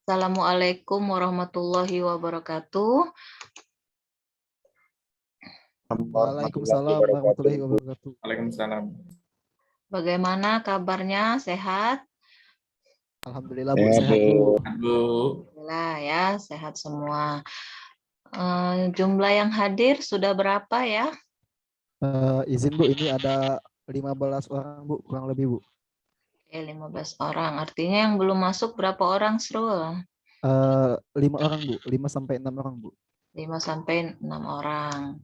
Assalamualaikum warahmatullahi wabarakatuh. Waalaikumsalam warahmatullahi wabarakatuh. Waalaikumsalam. Bagaimana kabarnya? Sehat? Alhamdulillah Bu, sehat Bu. Bu. Alhamdulillah ya, sehat semua. Jumlah yang hadir sudah berapa ya? Izin Bu, ini ada 15 orang Bu, kurang lebih Bu. 15 orang. Artinya yang belum masuk berapa orang, Srul? 5 orang Bu, 5 sampai 6 orang Bu. 5 sampai 6 orang.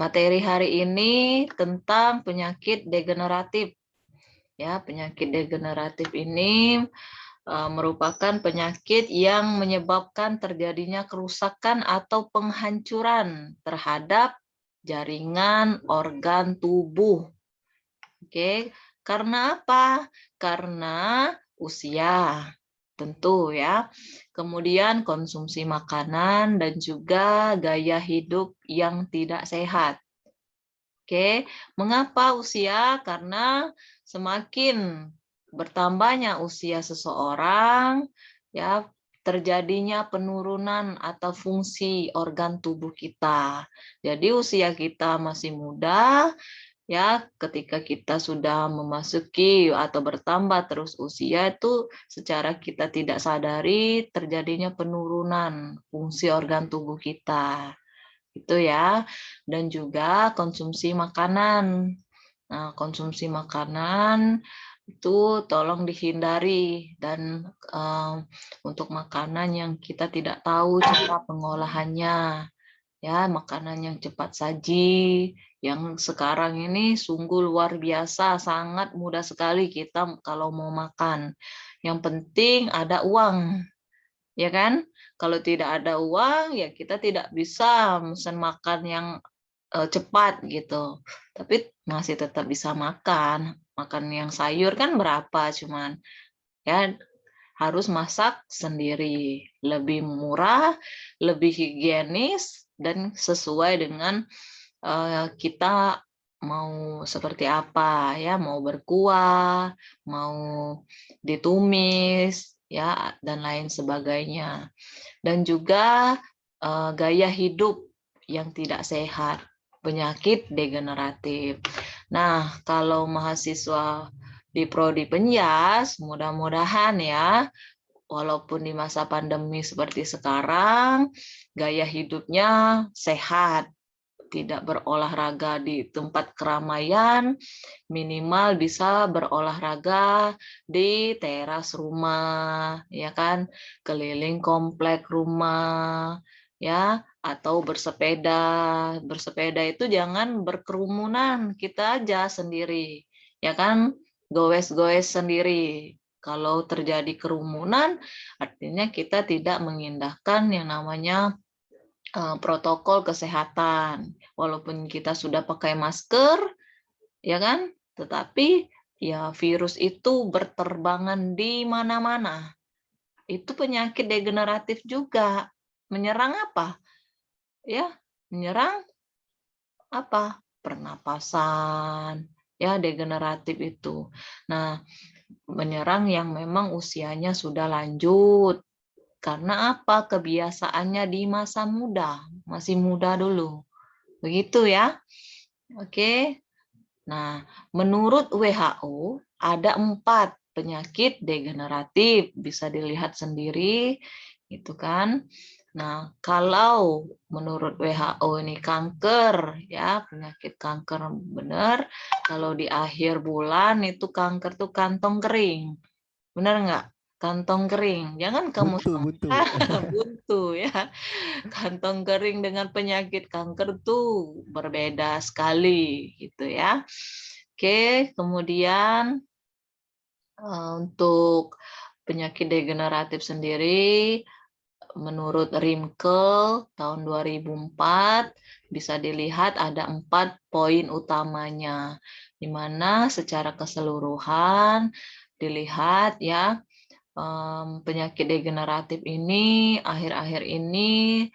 Materi hari ini tentang penyakit degeneratif. Ya, penyakit degeneratif ini merupakan penyakit yang menyebabkan terjadinya kerusakan atau penghancuran terhadap jaringan organ tubuh. Oke, karena apa? Karena usia, tentu ya. Kemudian konsumsi makanan dan juga gaya hidup yang tidak sehat. Oke, mengapa usia? Karena semakin bertambahnya usia seseorang, ya terjadinya penurunan atau fungsi organ tubuh kita. Jadi usia kita masih muda, ya ketika kita sudah memasuki atau bertambah terus usia itu secara kita tidak sadari terjadinya penurunan fungsi organ tubuh kita. Itu ya. Dan juga konsumsi makanan. Nah, konsumsi makanan itu tolong dihindari dan untuk makanan yang kita tidak tahu cara pengolahannya. Ya, makanan yang cepat saji, yang sekarang ini sungguh luar biasa, sangat mudah sekali kita kalau mau makan. Yang penting ada uang, ya kan? Kalau tidak ada uang, ya kita tidak bisa pesan makan yang cepat gitu. Tapi masih tetap bisa makan. Makan yang sayur kan berapa cuman. Ya, harus masak sendiri. Lebih murah, lebih higienis, dan sesuai dengan kita mau seperti apa ya, mau berkuah, mau ditumis ya dan lain sebagainya. Dan juga gaya hidup yang tidak sehat, penyakit degeneratif. Nah, kalau mahasiswa di Prodi Penyas, mudah-mudahan ya, walaupun di masa pandemi seperti sekarang, gaya hidupnya sehat, tidak berolahraga di tempat keramaian, minimal bisa berolahraga di teras rumah, ya kan, keliling komplek rumah, ya, atau bersepeda. Bersepeda itu jangan berkerumunan, kita aja sendiri, ya kan, goes-goes sendiri. Kalau terjadi kerumunan, artinya kita tidak mengindahkan yang namanya protokol kesehatan. Walaupun kita sudah pakai masker, ya kan? Tetapi ya virus itu berterbangan di mana-mana. Itu penyakit degeneratif juga. Menyerang apa? Ya, menyerang apa? Pernapasan. Ya, degeneratif itu. Nah, menyerang yang memang usianya sudah lanjut. Karena apa? Kebiasaannya di masa muda, masih muda dulu. Begitu ya. Oke. Nah, menurut WHO ada 4 penyakit degeneratif, bisa dilihat sendiri, gitu kan. Nah, kalau menurut WHO ini kanker, ya penyakit kanker benar. Kalau di akhir bulan itu kanker tuh kantong kering, benar nggak? Kantong kering, jangan kamu Buntu. buntu ya. Kantong kering dengan penyakit kanker tuh berbeda sekali gitu ya. Oke, kemudian untuk penyakit degeneratif sendiri menurut Rimkel tahun 2004 bisa dilihat ada 4 poin utamanya, di mana secara keseluruhan dilihat ya penyakit degeneratif ini akhir-akhir ini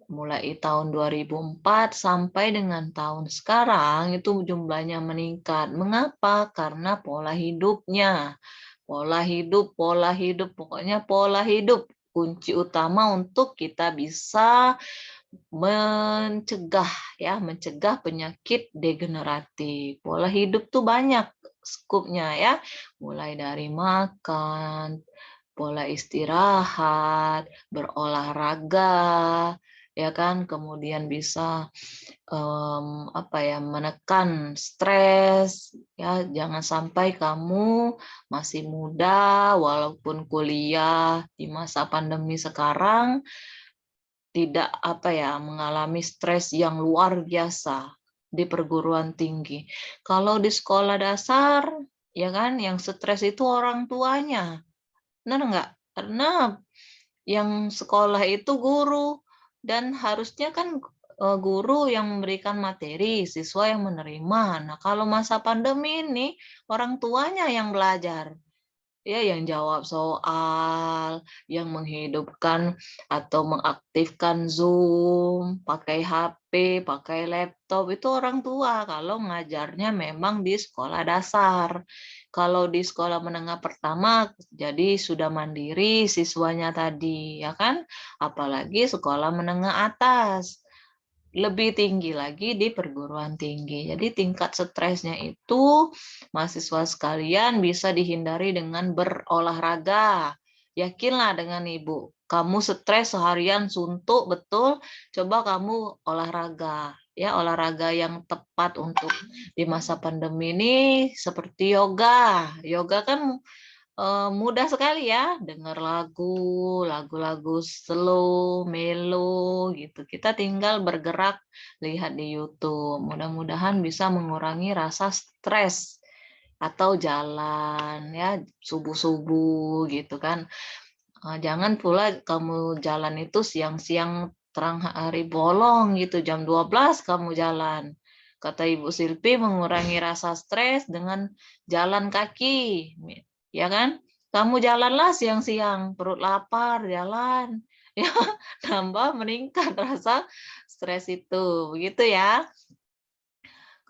mulai tahun 2004 sampai dengan tahun sekarang itu jumlahnya meningkat. Mengapa? Karena pola hidupnya. Pola hidup, pokoknya pola hidup. kunci utama untuk kita bisa mencegah penyakit degeneratif. Pola hidup tuh banyak skupnya ya, mulai dari makan, pola istirahat, berolahraga, ya kan, kemudian bisa menekan stres, ya, jangan sampai kamu masih muda walaupun kuliah di masa pandemi sekarang tidak mengalami stres yang luar biasa di perguruan tinggi. Kalau di sekolah dasar, ya kan, yang stres itu orang tuanya, benar nggak? Karena yang sekolah itu guru, dan harusnya kan guru yang memberikan materi, siswa yang menerima. Nah, kalau masa pandemi ini orang tuanya yang belajar. Ya, yang jawab soal, yang menghidupkan atau mengaktifkan Zoom, pakai HP, pakai laptop, itu orang tua kalau ngajarnya memang di sekolah dasar. Kalau di sekolah menengah pertama, jadi sudah mandiri siswanya tadi, ya kan? Apalagi sekolah menengah atas. Lebih tinggi lagi di perguruan tinggi. Jadi tingkat stresnya itu mahasiswa sekalian bisa dihindari dengan berolahraga. Yakinlah dengan Ibu, kamu stres seharian suntuk betul, coba kamu olahraga. Ya, olahraga yang tepat untuk di masa pandemi ini seperti yoga. Yoga kan mudah sekali ya, dengar lagu-lagu slow, mellow gitu. Kita tinggal bergerak, lihat di YouTube. Mudah-mudahan bisa mengurangi rasa stres atau jalan ya subuh-subuh gitu kan. Jangan pula kamu jalan itu siang-siang terang hari bolong gitu, jam 12 kamu jalan. Kata Ibu Silpi mengurangi rasa stres dengan jalan kaki. Ya kan? Kamu jalanlah siang-siang, perut lapar, jalan. Ya, nambah meningkat rasa stres itu. Begitu ya.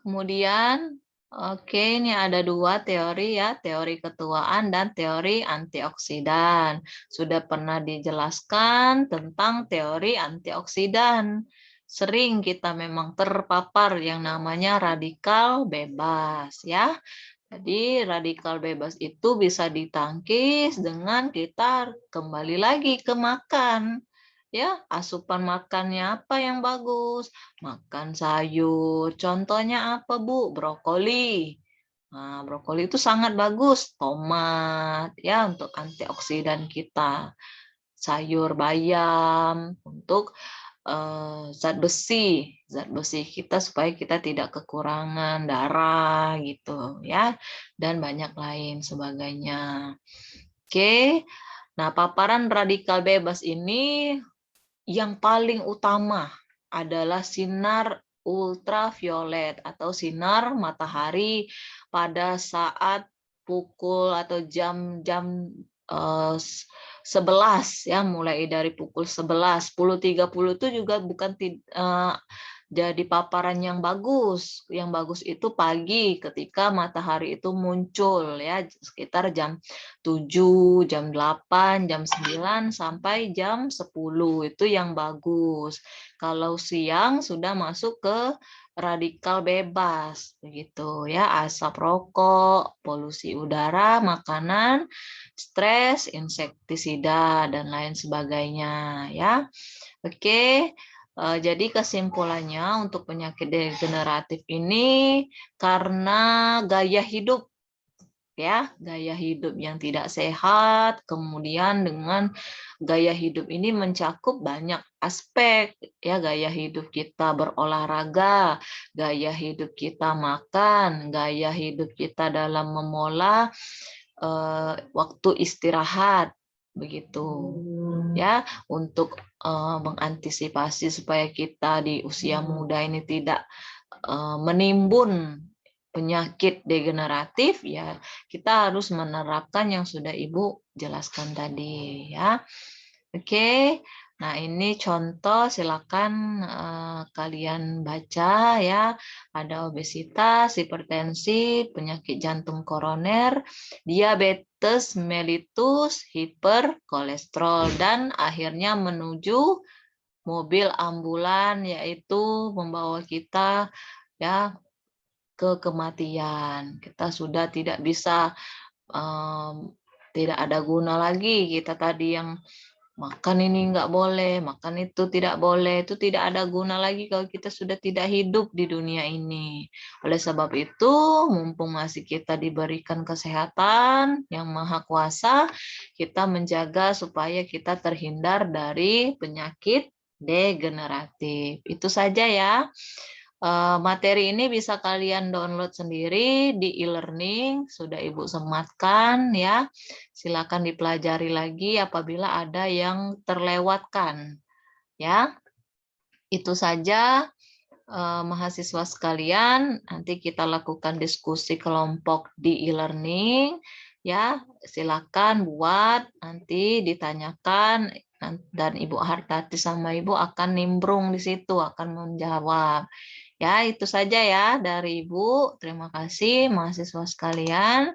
Kemudian, oke, ini ada 2 teori ya, teori ketuaan dan teori antioksidan. Sudah pernah dijelaskan tentang teori antioksidan. Sering kita memang terpapar yang namanya radikal bebas ya. Jadi radikal bebas itu bisa ditangkis dengan kita kembali lagi ke makan. Ya, asupan makannya apa yang bagus? Makan sayur. Contohnya apa, Bu? Brokoli. Nah, brokoli itu sangat bagus. Tomat ya untuk antioksidan kita. Sayur bayam untuk zat besi kita supaya kita tidak kekurangan darah gitu ya, dan banyak lain sebagainya. Oke, nah paparan radikal bebas ini yang paling utama adalah sinar ultraviolet atau sinar matahari pada saat pukul atau jam-jam 11 ya, mulai dari pukul 11, 10.30 itu juga bukan jadi paparan yang bagus. Yang bagus itu pagi ketika matahari itu muncul ya, sekitar jam 7, jam 8, jam 9 sampai jam 10 itu yang bagus. Kalau siang sudah masuk ke radikal bebas begitu ya, asap rokok, polusi udara, makanan, stres, insektisida dan lain sebagainya ya. Oke, jadi kesimpulannya untuk penyakit degeneratif ini karena gaya hidup ya, gaya hidup yang tidak sehat, kemudian dengan gaya hidup ini mencakup banyak aspek ya, gaya hidup kita berolahraga, gaya hidup kita makan, gaya hidup kita dalam mengolah waktu istirahat begitu ya, untuk mengantisipasi supaya kita di usia muda ini tidak menimbun penyakit degeneratif ya, kita harus menerapkan yang sudah Ibu jelaskan tadi ya. Oke, Nah, ini contoh, silakan kalian baca ya. Ada obesitas, hipertensi, penyakit jantung koroner, diabetes mellitus, hiperkolesterol, dan akhirnya menuju mobil ambulan, yaitu membawa kita ya ke kematian. Kita sudah tidak bisa, tidak ada guna lagi kita tadi yang makan ini nggak boleh, makan itu tidak boleh, itu tidak ada guna lagi kalau kita sudah tidak hidup di dunia ini. Oleh sebab itu, mumpung masih kita diberikan kesehatan yang maha kuasa, kita menjaga supaya kita terhindar dari penyakit degeneratif. Itu saja ya. Materi ini bisa kalian download sendiri di e-learning, sudah Ibu sematkan ya. Silakan dipelajari lagi apabila ada yang terlewatkan ya. Itu saja mahasiswa sekalian, nanti kita lakukan diskusi kelompok di e-learning ya. Silakan buat, nanti ditanyakan dan Ibu Hartati sama Ibu akan nimbrung di situ, akan menjawab. Ya, itu saja ya dari Ibu. Terima kasih mahasiswa sekalian.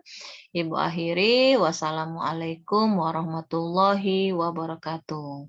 Ibu akhiri, wassalamualaikum warahmatullahi wabarakatuh.